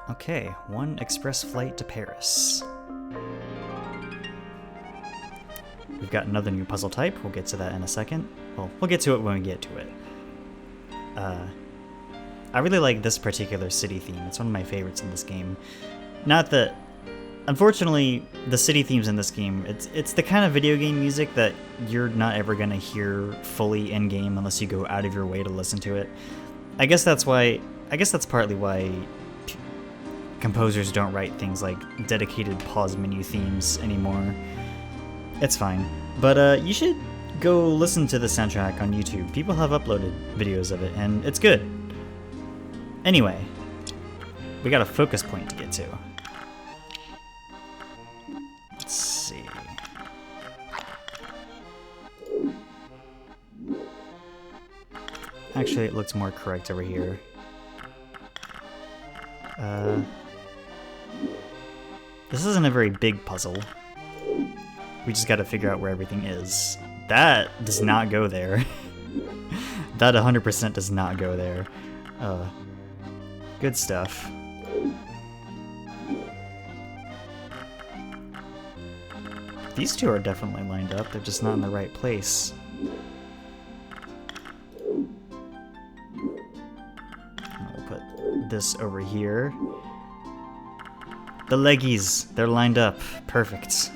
Okay, one express flight to Paris. We've got another new puzzle type. We'll get to that in a second. Well, we'll get to it when we get to it. I really like this particular city theme. It's one of my favorites in this game. Not that... Unfortunately, the city themes in this game, it's the kind of video game music that you're not ever going to hear fully in-game unless you go out of your way to listen to it. I guess that's partly why composers don't write things like dedicated pause menu themes anymore. It's fine. But you should go listen to the soundtrack on YouTube. People have uploaded videos of it, and it's good. Anyway, we got a focus point to get to. Let's see. Actually, it looks more correct over here. This isn't a very big puzzle. We just gotta figure out where everything is. That does not go there. That 100% does not go there. Good stuff. These two are definitely lined up, they're just not in the right place. We'll put this over here. The leggies, they're lined up. Perfect.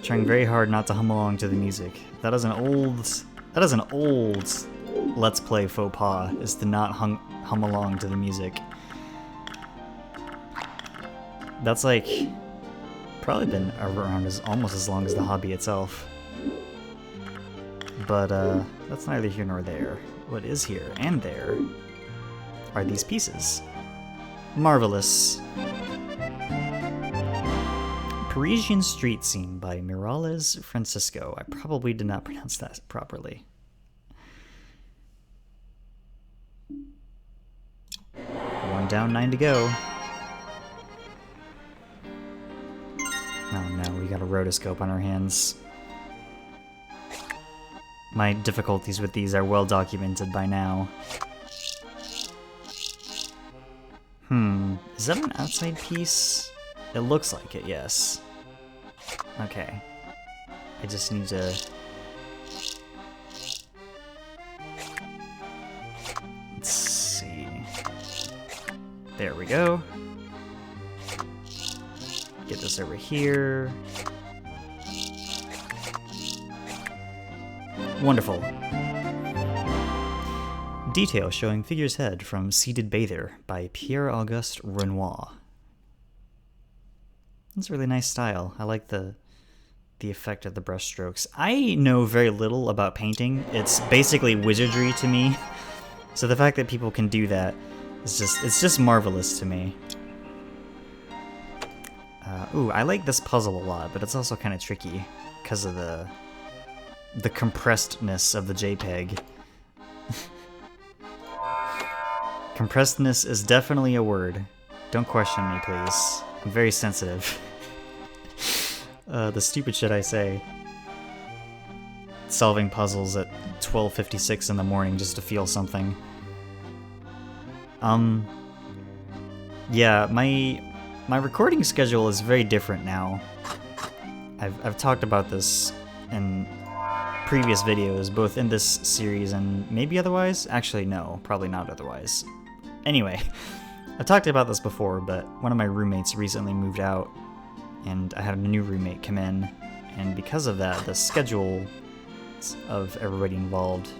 Trying very hard not to hum along to the music. That is an old Let's Play faux pas, is to not hum along to the music. That's like probably been around almost as long as the hobby itself. But that's neither here nor there. What is here and there are these pieces. Marvelous. Parisian Street Scene by Miralles Francisco. I probably did not pronounce that properly. One down, 9 to go. Oh no, we got a rotoscope on our hands. My difficulties with these are well documented by now. Is that an outside piece? It looks like it, yes. Okay. I just need to... Let's see... There we go. Get this over here. Wonderful. Detail showing figure's head from Seated Bather by Pierre-Auguste Renoir. That's a really nice style. I like the effect of the brush strokes. I know very little about painting. It's basically wizardry to me. So the fact that people can do that is it's just marvelous to me. Ooh, I like this puzzle a lot, but it's also kind of tricky because of the compressedness of the JPEG. Compressedness is definitely a word. Don't question me, please. I'm very sensitive. The stupid shit I say. Solving puzzles at 12:56 in the morning just to feel something. Yeah, my recording schedule is very different now. I've talked about this in previous videos, both in this series and maybe otherwise. Actually, no, probably not otherwise. Anyway, I've talked about this before, but one of my roommates recently moved out, and I had a new roommate come in, and because of that, the schedule of everybody involved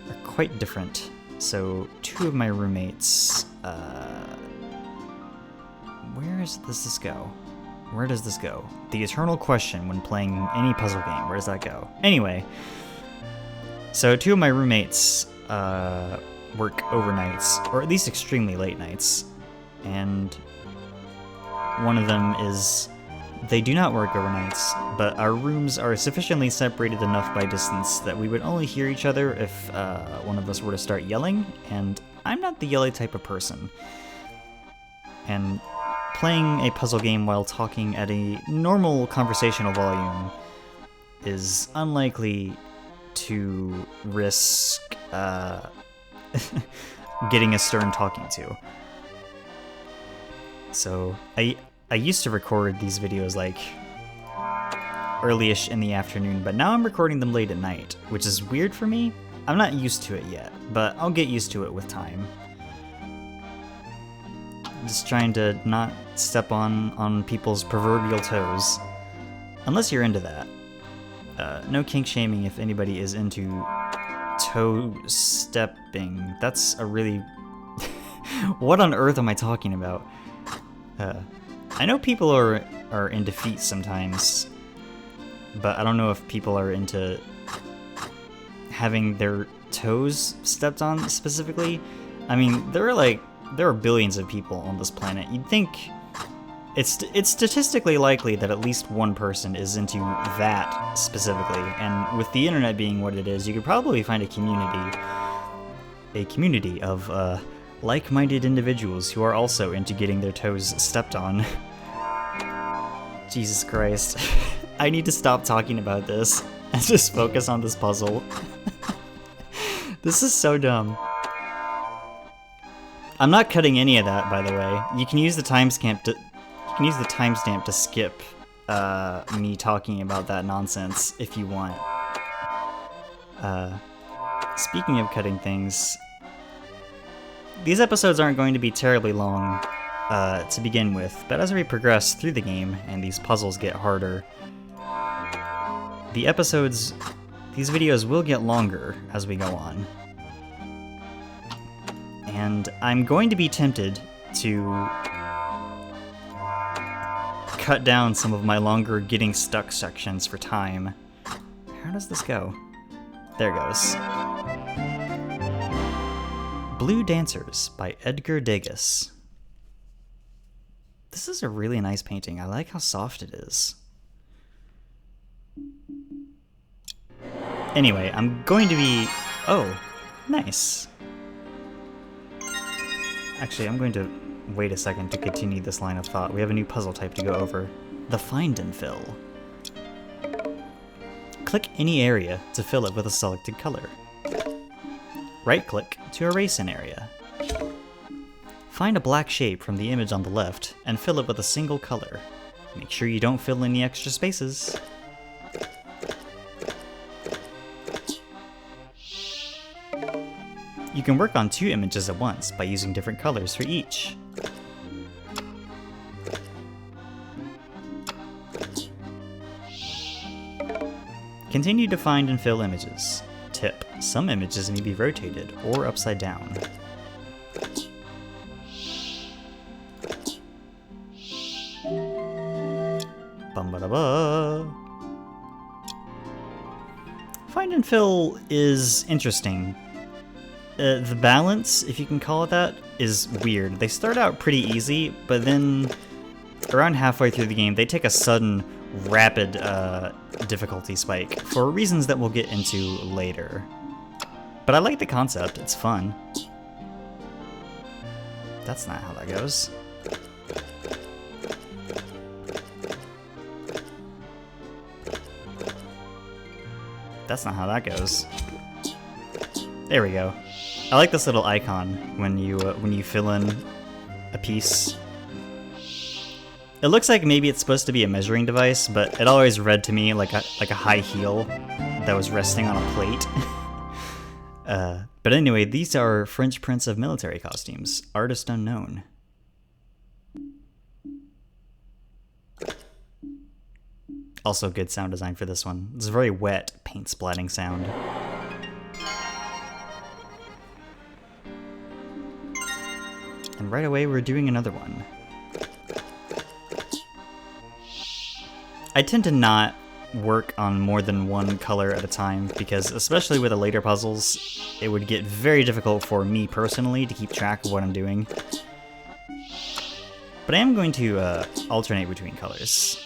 are quite different. So, two of my roommates, where does this go? Where does this go? The eternal question when playing any puzzle game, where does that go? Anyway, so two of my roommates work overnights, or at least extremely late nights, and one of them is, they do not work overnights, but our rooms are sufficiently separated enough by distance that we would only hear each other if one of us were to start yelling, and I'm not the yelly type of person. And playing a puzzle game while talking at a normal conversational volume is unlikely to risk getting a stern talking to. So I used to record these videos like early-ish in the afternoon, but now I'm recording them late at night, which is weird for me. I'm not used to it yet, but I'll get used to it with time. Just trying to not step on people's proverbial toes. Unless you're into that. No kink shaming if anybody is into toe stepping. That's a really... What on earth am I talking about? I know people are into feet sometimes, but I don't know if people are into having their toes stepped on specifically. I mean, there are billions of people on this planet. You'd think it's statistically likely that at least one person is into that specifically, and with the internet being what it is, you could probably find a community of like-minded individuals who are also into getting their toes stepped on. Jesus Christ. I need to stop talking about this and just focus on this puzzle. This is so dumb. I'm not cutting any of that, by the way. You can use the timestamp to skip me talking about that nonsense if you want. Speaking of cutting things, these episodes aren't going to be terribly long to begin with, but as we progress through the game and these puzzles get harder, these videos will get longer as we go on. And I'm going to be tempted to cut down some of my longer getting stuck sections for time. How does this go? There it goes. Blue Dancers by Edgar Degas. This is a really nice painting. I like how soft it is. Anyway, I'm going to be... Oh, nice. Actually, I'm going to wait a second to continue this line of thought. We have a new puzzle type to go over. The Find and Fill. Click any area to fill it with a selected color. Right-click to erase an area. Find a black shape from the image on the left and fill it with a single color. Make sure you don't fill any extra spaces. You can work on 2 images at once by using different colors for each. Continue to find and fill images. Tip: some images need to be rotated or upside down. Bum-ba-da-ba. Find and fill is interesting. The balance, if you can call it that, is weird. They start out pretty easy, but then around halfway through the game, they take a sudden, rapid difficulty spike for reasons that we'll get into later. But I like the concept, it's fun. That's not how that goes. That's not how that goes. There we go. I like this little icon when you fill in a piece. It looks like maybe it's supposed to be a measuring device, but it always read to me like a high heel that was resting on a plate. But anyway, these are French prints of military costumes. Artist unknown. Also good sound design for this one. It's a very wet paint splatting sound. And right away we're doing another one. I tend to not work on more than one color at a time because, especially with the later puzzles, it would get very difficult for me personally to keep track of what I'm doing. But I am going to alternate between colors.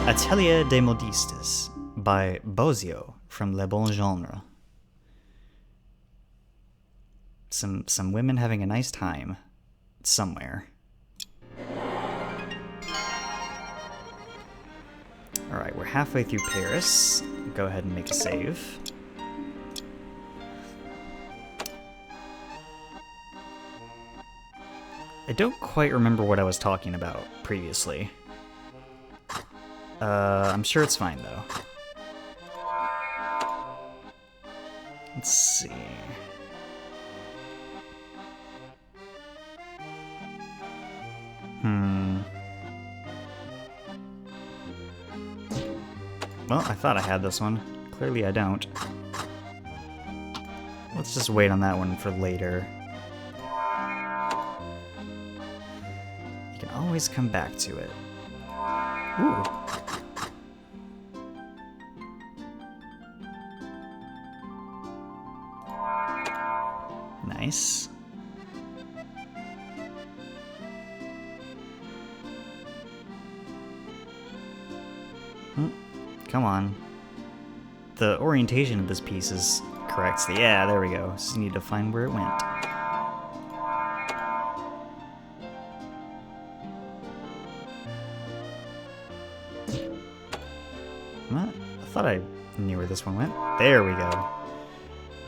Atelier des Modistes by Bosio from Le Bon Genre. Some women having a nice time somewhere. Alright, we're halfway through Paris. Go ahead and make a save. I don't quite remember what I was talking about previously. I'm sure it's fine, though. Let's see. Well, I thought I had this one. Clearly I don't. Let's just wait on that one for later. You can always come back to it. Ooh. Nice. Come on. The orientation of this piece is correct. Yeah, there we go. Just need to find where it went. What? I thought I knew where this one went. There we go.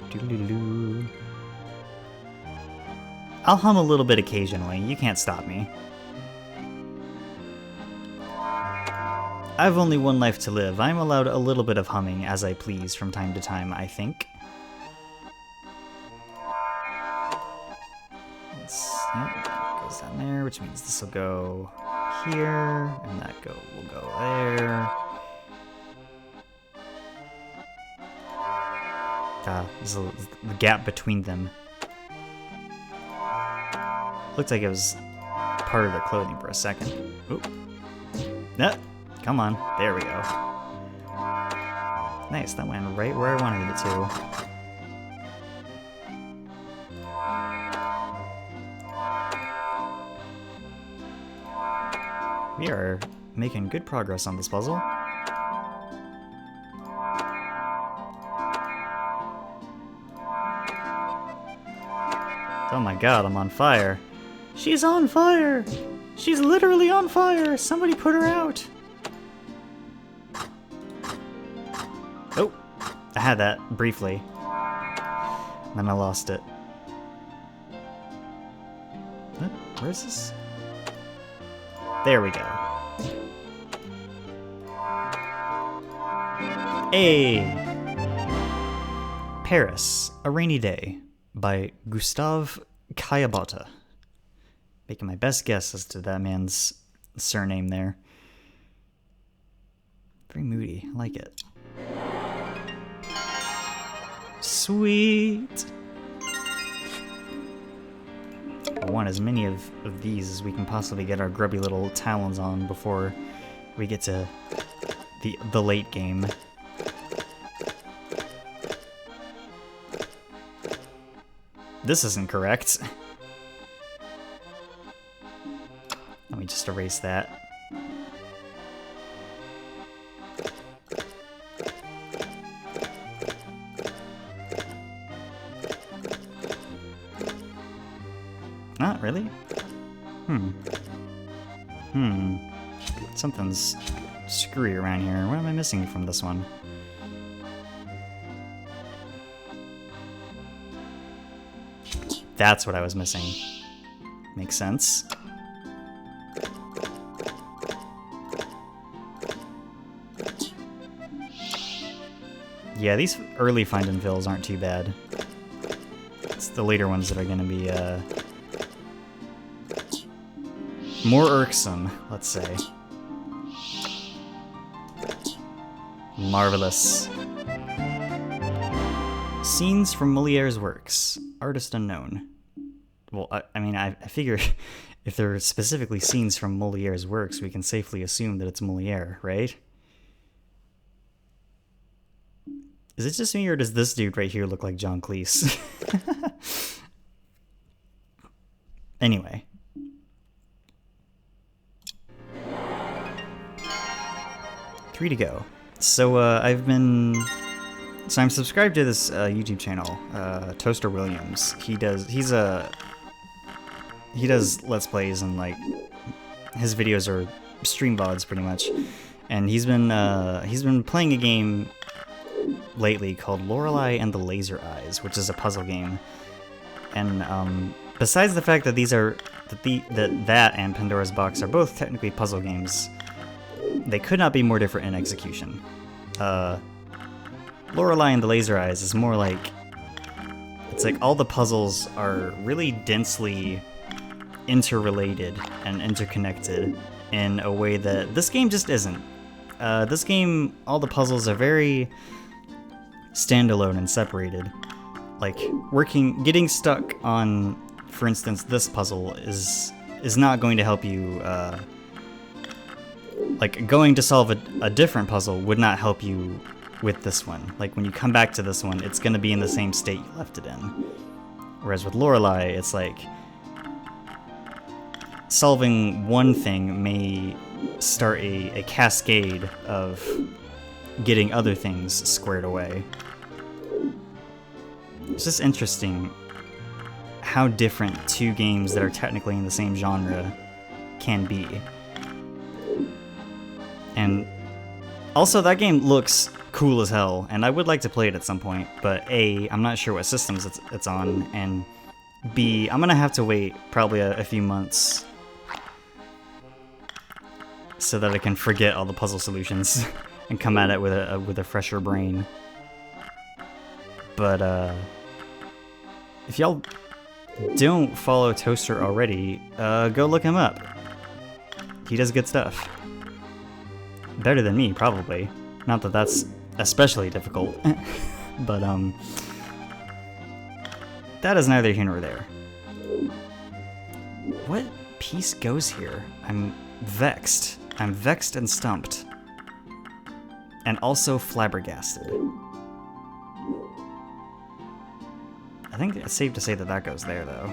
Doo-doo-doo. I'll hum a little bit occasionally. You can't stop me. I've only one life to live. I'm allowed a little bit of humming as I please from time to time, I think. Yep, that goes down there, which means this will go here, and that will go there. There's a gap between them. Looked like it was part of their clothing for a second. Oop. No. Come on, there we go. Nice, that went right where I wanted it to. We are making good progress on this puzzle. Oh my god, I'm on fire. She's on fire! She's literally on fire! Somebody put her out! Oh, I had that briefly. Then I lost it. Where's this? There we go. Hey! Paris, A Rainy Day by Gustave Caillebotte. Making my best guess as to that man's surname there. Very moody. I like it. Sweet! I want as many of these as we can possibly get our grubby little talons on before we get to the late game. This isn't correct. Let me just erase that. Not really? Something's screwy around here. What am I missing from this one? That's what I was missing. Makes sense. Yeah, these early find and fills aren't too bad. It's the later ones that are gonna be, more irksome, let's say. Marvelous. Scenes from Moliere's works. Artist unknown. Well, I mean, I figure if there are specifically scenes from Moliere's works, we can safely assume that it's Moliere, right? Is it just me, or does this dude right here look like John Cleese? Anyway. Three to go. So, I'm subscribed to this YouTube channel, Toaster Williams. He does Let's Plays, and like his videos are stream VODs pretty much. And he's been playing a game lately called Lorelei and the Laser Eyes, which is a puzzle game. And besides the fact that that and Pandora's Box are both technically puzzle games, they could not be more different in execution. Lorelei and the Laser Eyes is more like, it's like all the puzzles are really densely interrelated and interconnected in a way that this game just isn't. This game, all the puzzles are very standalone and separated. Like, getting stuck on, for instance, this puzzle is not going to help you, like, going to solve a different puzzle would not help you with this one. Like, when you come back to this one, it's going to be in the same state you left it in. Whereas with Lorelei, it's like, solving one thing may start a cascade of getting other things squared away. It's just interesting how different two games that are technically in the same genre can be. And also, that game looks cool as hell, and I would like to play it at some point, but A, I'm not sure what systems it's on, and B, I'm gonna have to wait probably a few months so that I can forget all the puzzle solutions and come at it with a fresher brain. But if y'all don't follow Toaster already, go look him up. He does good stuff. Better than me, probably. Not that that's especially difficult, but that is neither here nor there. What piece goes here? I'm vexed. I'm vexed and stumped. And also flabbergasted. I think it's safe to say that that goes there, though.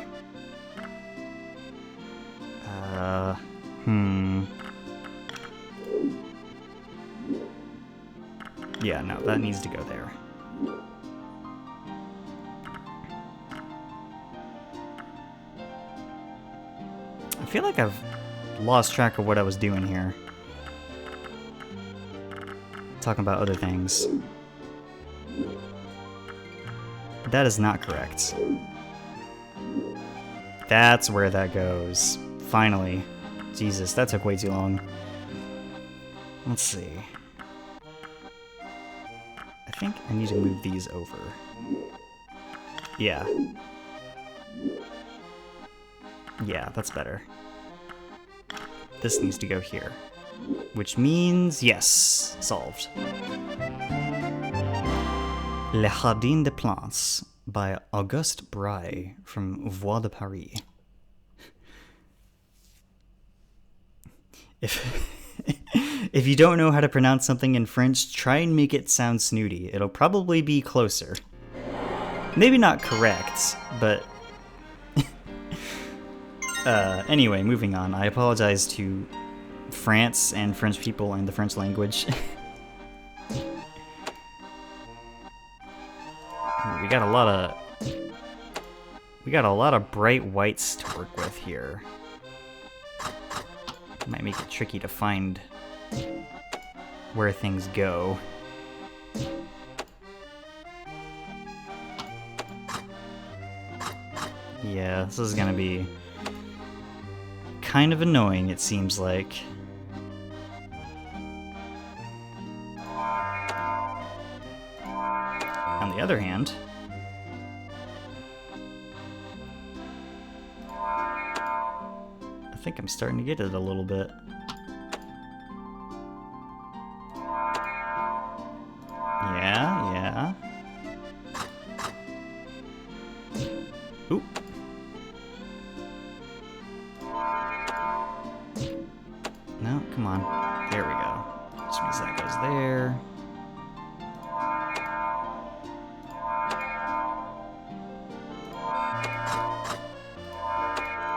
Yeah, no, that needs to go there. I feel like I've lost track of what I was doing here. Talking about other things. That is not correct. That's where that goes. Finally. Jesus, that took way too long. Let's see. I think I need to move these over. Yeah. Yeah, that's better. This needs to go here. Which means, yes, solved. Le Jardin des Plantes by Auguste Braille from Vues de Paris. If you don't know how to pronounce something in French, try and make it sound snooty. It'll probably be closer. Maybe not correct, but... anyway, moving on. I apologize to France and French people and the French language. We got a lot of bright whites to work with here. Might make it tricky to find where things go. Yeah, this is gonna be kind of annoying, it seems like. On the other hand, I think I'm starting to get it a little bit. Yeah. Oop. No, come on. There we go. Which means that goes there.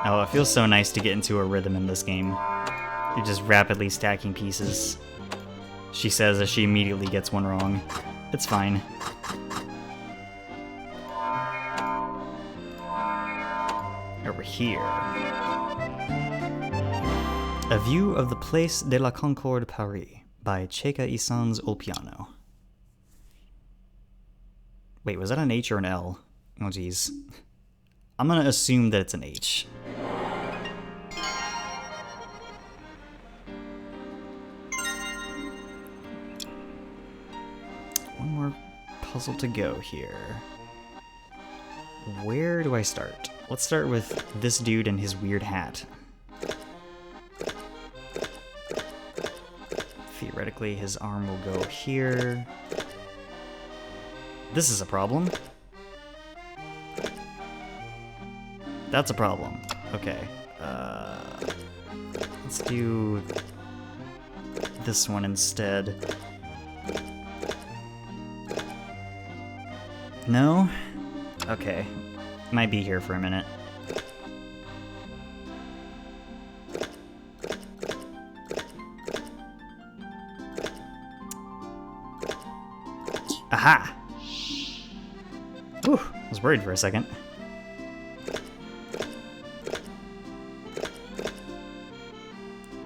Oh, it feels so nice to get into a rhythm in this game. You're just rapidly stacking pieces. She says as she immediately gets one wrong. It's fine. Over here. A View of the Place de la Concorde, Paris by Checa y Sanz Ulpiano. Wait, was that an H or an L? Oh, geez. I'm gonna assume that it's an H. puzzle to go here. Where do I start? Let's start with this dude and his weird hat. Theoretically, his arm will go here. This is a problem. That's a problem. Okay. Let's do this one instead. No? Okay. Might be here for a minute. Aha! Whew, I was worried for a second.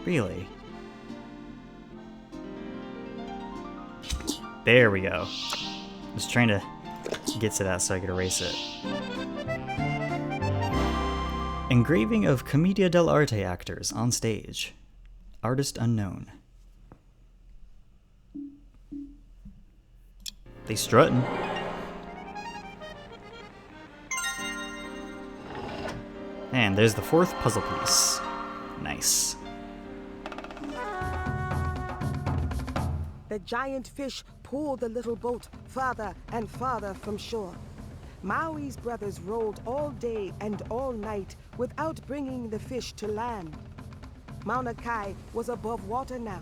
Really? There we go. I was trying to get to that so I could erase it. Engraving of Commedia dell'Arte actors on stage. Artist unknown. They strutting. And there's the fourth puzzle piece. Nice. The giant fish pulled the little boat farther and farther from shore. Maui's brothers rowed all day and all night without bringing the fish to land. Mauna Kea was above water now,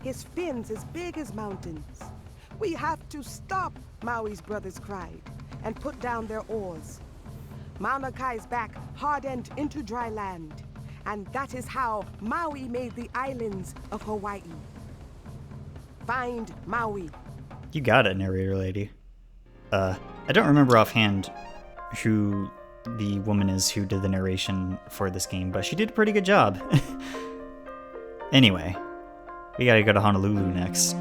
his fins as big as mountains. "We have to stop," Maui's brothers cried, and put down their oars. Mauna Kea's back hardened into dry land, and that is how Maui made the islands of Hawaii. Find Maui. You got it, narrator lady. I don't remember offhand who the woman is who did the narration for this game, but she did a pretty good job. Anyway, we gotta go to Honolulu next.